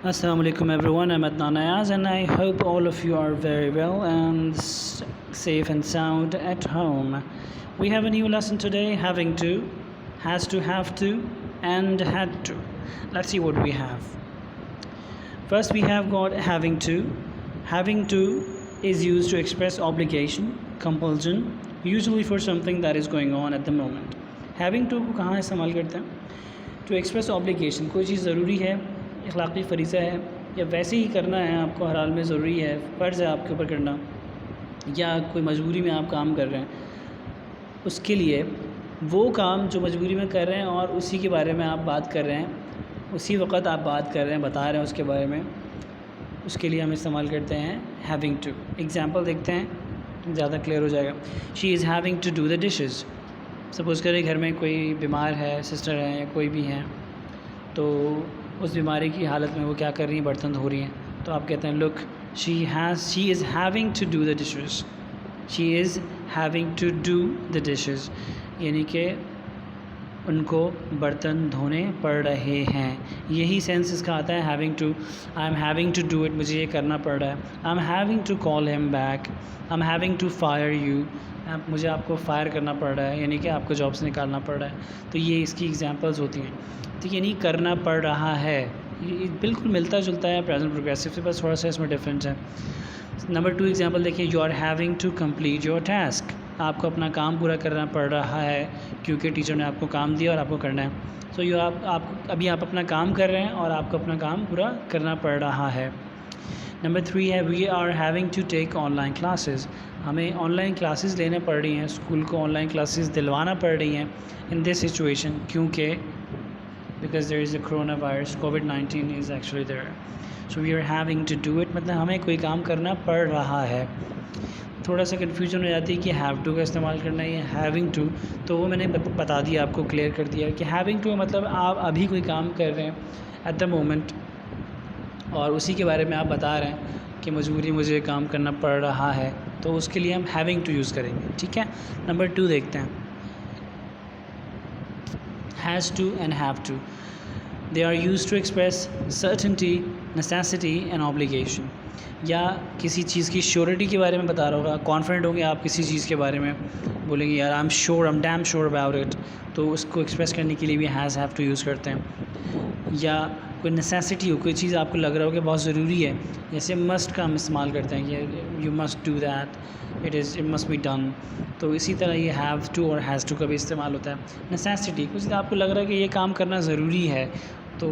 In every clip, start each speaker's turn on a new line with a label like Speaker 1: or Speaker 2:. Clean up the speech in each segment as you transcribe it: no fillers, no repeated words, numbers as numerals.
Speaker 1: Assalamu alaikum everyone, I'm Adnan Ayaz and I hope all of you are very well and safe and sound at home. We have a new lesson today, having to, has to, have to and had to. Let's see what we have. First we have got having to. Having to is used to express obligation, compulsion, usually for something that is going on at the moment. Having to को कहाँ इस्तेमाल करते हैं? To express obligation, कोई चीज़ ज़रूरी है, अखलाक़ी फ़रीज़ा है या वैसे ही करना है, आपको हर हाल में ज़रूरी है, फ़र्ज़ है आपके ऊपर करना, या कोई मजबूरी में आप काम कर रहे हैं, उसके लिए वो काम जो मजबूरी में कर रहे हैं और उसी के बारे में आप बात कर रहे हैं, उसी वक्त आप बात कर रहे हैं, बता रहे हैं उसके बारे में, उसके लिए हम इस्तेमाल करते हैं हैविंग टू। एग्ज़ाम्पल देखते हैं, ज़्यादा क्लियर हो जाएगा। She is having to do the dishes. Suppose करें घर में कोई बीमार है, सिस्टर है या कोई भी है, तो उस बीमारी की हालत में वो क्या कर रही हैं, बर्तन धो रही हैं, तो आप कहते हैं look she is having to do the dishes. She is having to do the dishes यानी कि उनको बर्तन धोने पड़ रहे हैं। यही सेंस इसका आता है having to. I am having to do it, मुझे ये करना पड़ रहा है। I am having to call him back. I am having to fire you, मुझे आपको फ़ायर करना पड़ रहा है, यानी कि आपको जॉब से निकालना पड़ रहा है। तो ये इसकी एग्जांपल्स होती हैं। तो यानी करना पड़ रहा है, ये बिल्कुल मिलता जुलता है प्रेजेंट प्रोग्रेसिव से, बस थोड़ा सा इसमें डिफरेंस है। नंबर 2 एग्जांपल देखिए, you are having to complete your task. आपको अपना काम पूरा करना पड़ रहा है क्योंकि टीचर ने आपको काम दिया और आपको करना है। सो यू आप अभी आप अपना काम कर रहे हैं और आपको अपना काम पूरा करना पड़ रहा है। नंबर 3 है, we are having to take online classes. हमें ऑनलाइन क्लासेस लेने पड़ रही हैं, स्कूल को ऑनलाइन क्लासेस दिलवाना पड़ रही हैं इन दिस सिचुएशन, क्योंकि because there is a corona virus, COVID-19 is actually there. So we are having to do it, मतलब हमें कोई काम करना पड़ रहा है। थोड़ा सा कन्फ्यूजन हो जाती है कि हैव टू का इस्तेमाल करना है या हैविंग टू, तो वो मैंने बता दिया, आपको क्लियर कर दिया कि हैविंग टू मतलब आप अभी कोई काम कर रहे हैं एट द मोमेंट और उसी के बारे में आप बता रहे हैं कि मजबूरी मुझे काम करना पड़ रहा है, तो उसके लिए हम हैविंग टू यूज़ करेंगे। ठीक है, नंबर 2 देखते हैं, has to and have to. They are use to express certainty, necessity and obligation. या किसी चीज़ की श्योरिटी के बारे में बता रहा होगा, कॉन्फिडेंट होंगे आप किसी चीज़ के बारे में, बोलेंगे यार I am sure, I am damn sure about it, तो उसको एक्सप्रेस करने के लिए भी हैज़ हैव टू यूज़ करते हैं। या कोई नेसेसिटी हो, कोई चीज़ आपको लग रहा हो कि बहुत ज़रूरी है, जैसे मस्ट का हम इस्तेमाल करते हैं कि you must do that, it must be done, तो इसी तरह ये हैव टू और हैज़ टू का भी इस्तेमाल होता है। नेसेसिटी, कुछ आपको लग रहा है कि ये काम करना ज़रूरी है, तो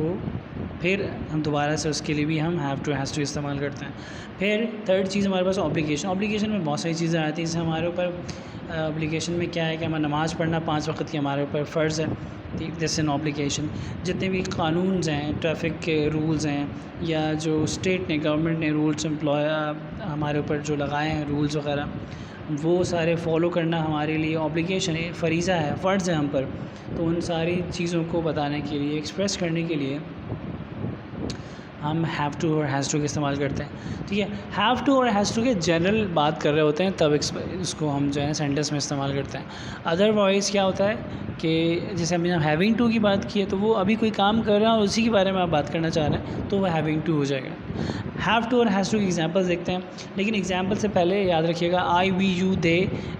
Speaker 1: फिर हम दोबारा से उसके लिए भी हम हैव टू हैज़ टू इस्तेमाल करते हैं। फिर थर्ड चीज़ हमारे पास ऑब्लिगेशन। ऑब्लिगेशन में बहुत सारी चीज़ें आती हैं, जैसे हमारे ऊपर ऑब्लिगेशन में क्या है कि हमें नमाज़ पढ़ना 5 वक्त की हमारे ऊपर फ़र्ज़ है, दिस एन ऑब्लिगेशन। जितने भी कानून हैं, ट्रैफिक के रूल्स हैं, या जो स्टेट ने, गवर्नमेंट ने रूल्स हमारे ऊपर जो लगाए हैं रूल्स वगैरह, वो सारे फॉलो करना हमारे लिए ऑब्लिगेशन है, फ़रीज़ा है, फ़र्ज़ है हम पर। तो उन सारी चीज़ों को बताने के लिए, एक्सप्रेस करने के लिए हम हैव टू और हैज़ टू का इस्तेमाल करते हैं। ठीक है, हैव टू और हैज़ टू के जनरल बात कर रहे होते हैं तब इसको हम जो है सेंटेंस में इस्तेमाल करते हैं। अदरवाइज़ क्या होता है कि जैसे हमने हैविंग टू की बात की है, तो वो अभी कोई काम कर रहा है और उसी के बारे में आप बात करना चाह रहे हैं, तो वो हैविंग टू हो जाएगा। हैव टू और हैज़ टू की एग्जांपल्स देखते हैं, लेकिन एग्जांपल से पहले याद रखिएगा आई, वी, यू, दे,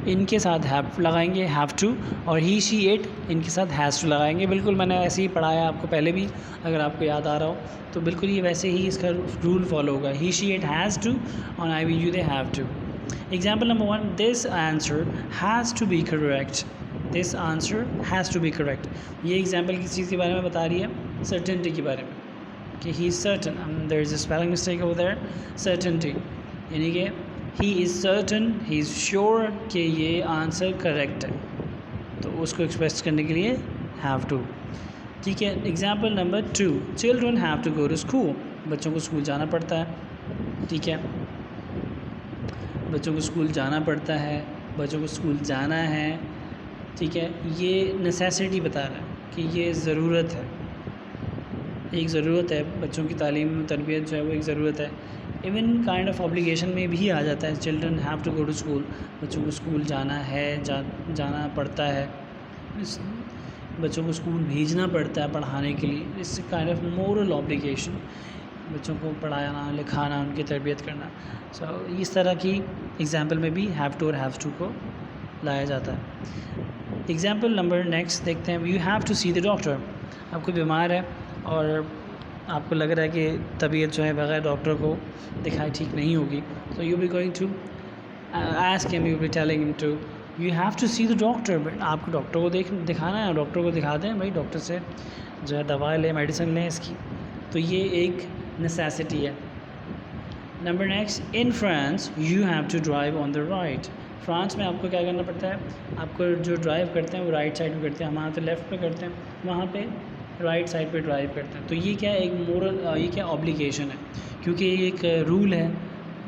Speaker 1: इनके साथ हैव लगाएंगे हैव टू, और ही, शी, इट, इनके साथ हैज़ टू लगाएंगे। बिल्कुल मैंने ऐसे ही पढ़ाया आपको पहले भी, अगर आपको याद आ रहा हो तो बिल्कुल ये वैसे ही इसका रूल फॉलो होगा। He, she, it has to और I, we, you, they have to. Example number 1, this answer has to be correct. This answer has to be correct. ये एग्जाम्पल किस चीज़ के बारे में बता रही है? सर्टेनिटी के बारे में, कि he is certain, there is a spelling mistake over there, certainty यानी कि he is certain, he is sure कि ये आंसर करेक्ट है, तो उसको एक्सप्रेस करने के लिए हैव टू। ठीक है, example number 2, children have to go to school. बच्चों को स्कूल जाना पड़ता है। ठीक है, बच्चों को स्कूल जाना पड़ता है, बच्चों को स्कूल जाना है। ठीक है, ये नेसेसिटी बता रहा है कि ये ज़रूरत है, एक ज़रूरत है, बच्चों की तालीम तरबियत जो है वो एक ज़रूरत है। इवन काइंड ऑफ ऑब्लिगेशन में भी आ जाता है, children have to go to school, बच्चों को स्कूल जाना है, जाना पड़ता है, बच्चों को स्कूल भेजना पड़ता है पढ़ाने के लिए। It's kind of moral obligation. बच्चों को पढ़ाना, लिखाना, उनकी तरबियत करना। सो इस तरह की एग्ज़ाम्पल में भी हैव टू और हैव्स टू को लाया जाता है। एग्ज़ाम्पल नंबर नेक्स्ट देखते हैं, you have to see the doctor. आप कोई बीमार है और आपको लग रहा है कि तबीयत जो है बगैर डॉक्टर को दिखाए ठीक नहीं होगी, तो you be going to ask him, you be telling him to you have to see the doctor. But आपको डॉक्टर को दिखाना है, डॉक्टर को दिखा दें भाई, डॉक्टर से जो है दवा लें, मेडिसिन लें इसकी। तो ये एक नेसेसिटी है। Number next, in France you have to drive on the right. France में आपको क्या करना पड़ता है, आपको जो ड्राइव करते हैं वो राइट साइड में करते हैं, हमारे तो लेफ़्ट पे करते हैं, वहाँ पे राइट साइड पे ड्राइव करते हैं। तो ये क्या है, एक मोरल, ये क्या ऑब्लिगेशन है, क्योंकि ये एक रूल है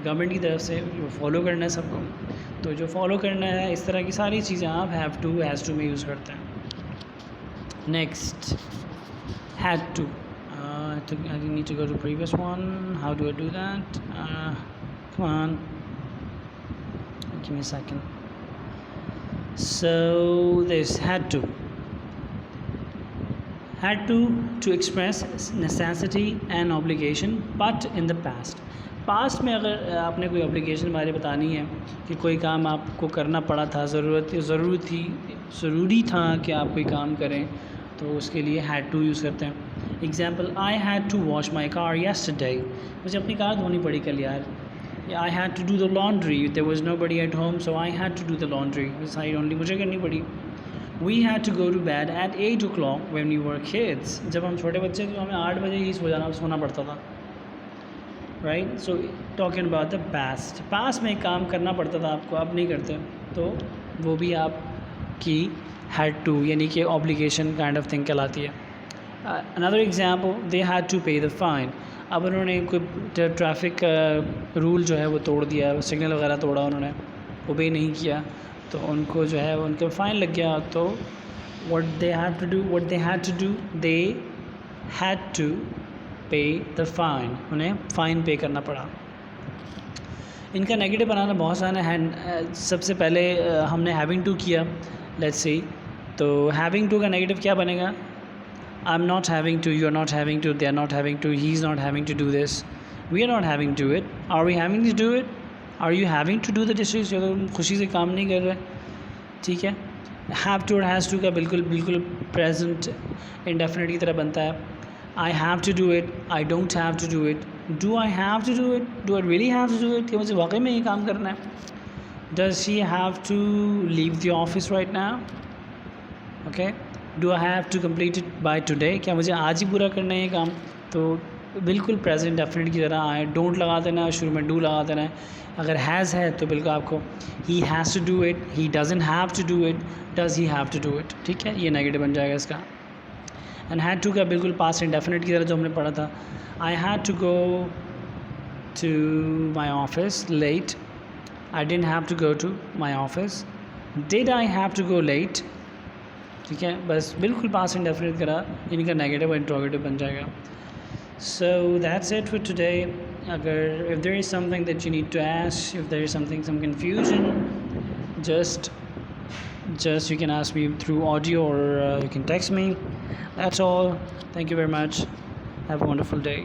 Speaker 1: गवर्नमेंट की तरफ से, जो फॉलो करना है सबको। तो जो फॉलो करना है, इस तरह की सारी चीज़ें आप हैव टू, हैज़ टू में यूज़ करते हैं। Next, had to. I need to go to previous one. How do I do that? Come on, give me a second. So this had to express necessity and obligation, but in the past में अगर आपने कोई obligation बारे बतानी है कि कोई काम आपको करना पड़ा था, ज़रूरी था कि आप कोई काम करें, तो उसके लिए हैड टू यूज़ करते हैं। Example, I had to wash my car yesterday. मुझे अपनी कार धोनी पड़ी कल यार। I had to do the laundry, there was nobody at home, so I had to do the laundry, side only मुझे करनी पड़ी। We had to go to bed at 8 o'clock when we were kids. जब हम छोटे बच्चे थे तो हमें 8 बजे ही सोना पड़ता था, right. So talking about the past में काम करना पड़ता था आपको, अब नहीं करते, तो वो भी आपकी हैड टू यानी कि ऑब्लिगेशन काइंड ऑफ थिंग कहलाती है। Another example, they had to pay the fine. अब उन्होंने कोई ट्रैफिक रूल जो है वो तोड़ दिया, सिग्नल वगैरह तोड़ा, उन्होंने ओबे नहीं किया, तो उनको जो है उनके फ़ाइन लग गया। तो what they had to do, they had to pay the fine, उन्हें फ़ाइन पे करना पड़ा। इनका नेगेटिव बनाना बहुत आसान है। सबसे पहले हमने हैविंग टू किया, लेट्स सी, तो हैविंग टू का नेगेटिव क्या बनेगा, I am not having to, you are not having to, they are not having to, he is not having to do this, we are not having to it, are we having to do it, are you having to do the dishes, या तो खुशी से काम नहीं कर रहे, ठीक है। हैव टू और हैज़ टू का बिल्कुल प्रेजेंट इंडेफिनिट की तरह बनता है। I have to do it, I don't have to do it, do I have to do it, do I really have to do it, कि मुझे वाकई में ये काम करना है। Does she have to leave the office right now, okay. Do I have to complete it by today, क्या मुझे आज ही पूरा करना है ये काम। तो बिल्कुल प्रेजेंट डेफिनेट की तरह आए, डोंट लगा देना है, शुरू में डू लगा देना है। अगर हैज़ है तो बिल्कुल आपको he has to do it, he doesn't have to do it, does he have to do it, ठीक है, ये नेगेटिव बन जाएगा इसका। एंड हैड टू का बिल्कुल पास्ट इंडेफिनिट की तरह जो हमने पढ़ा था, I had to go to my office late, I didn't have to go to my office, did I have to go late, ठीक है, बस बिल्कुल पास्ट इंडेफिनिट तरह इनका नेगेटिव और इंट्रोगेटिव बन जाएगा। So that's it for today. If there is something that you need to ask, if there is some confusion, just you can ask me through audio, or you can text me. That's all. Thank you very much. Have a wonderful day.